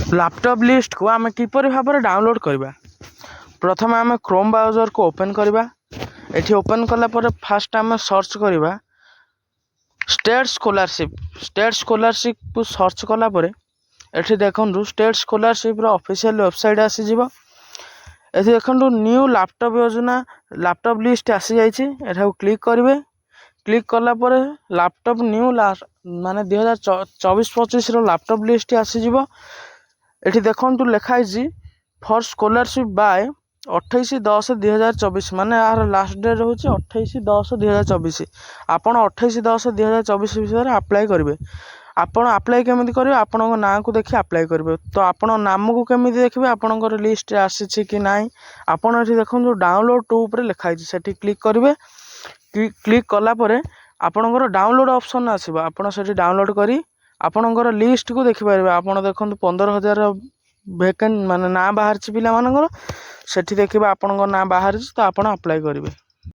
Laptop list को आम किपर भाव में डाउनलोड करवा। प्रथम आम क्रोम ब्राउजर को ओपन करवा। एठी ओपन कलापर फास्ट आम सर्च करवा स्टेट स्कॉलरशिप को सर्च कलापर एठी देखु स्टेट स्कॉलरशिप ऑफिशियल वेबसाइट आसीज। ये देखो न्यू लैपटॉप योजना लैपटॉप लिस्ट आसी जाइए। क्लिक करेंगे। क्लिक कलापर लैपटॉप न्यू माने 2024-25 लैपटॉप लिस्ट आसीज। ये देखु लिखाई फॉर स्कॉलरशिप बाय 28/10/2024 माने यार लास्ट डेट हूँ 28/10/2024। आपड़ 28/10/2024 विषय अप्लाई करेंगे। आपण अप्लाई केमी करेंगे आपण ना को देखिए अप्लाई करेंगे। तो आपण नाम को केमी देखिए आपणकर लिस्ट आसी कि ना। आपण ये देखो डाउनलोड टू पर लिखाई से क्लिक करेंगे। क्लिक कलापर आपणकर डाउनलोड ऑप्शन आसो आप डाउनलोड करी आपणकर लिस्ट को देखिपारे। आप देखो 15,000 वैकेंट माने ना बाहर पिला मानकर सेठी देखिए आपणकर ना बाहर तो आप अप्लाई करेंगे।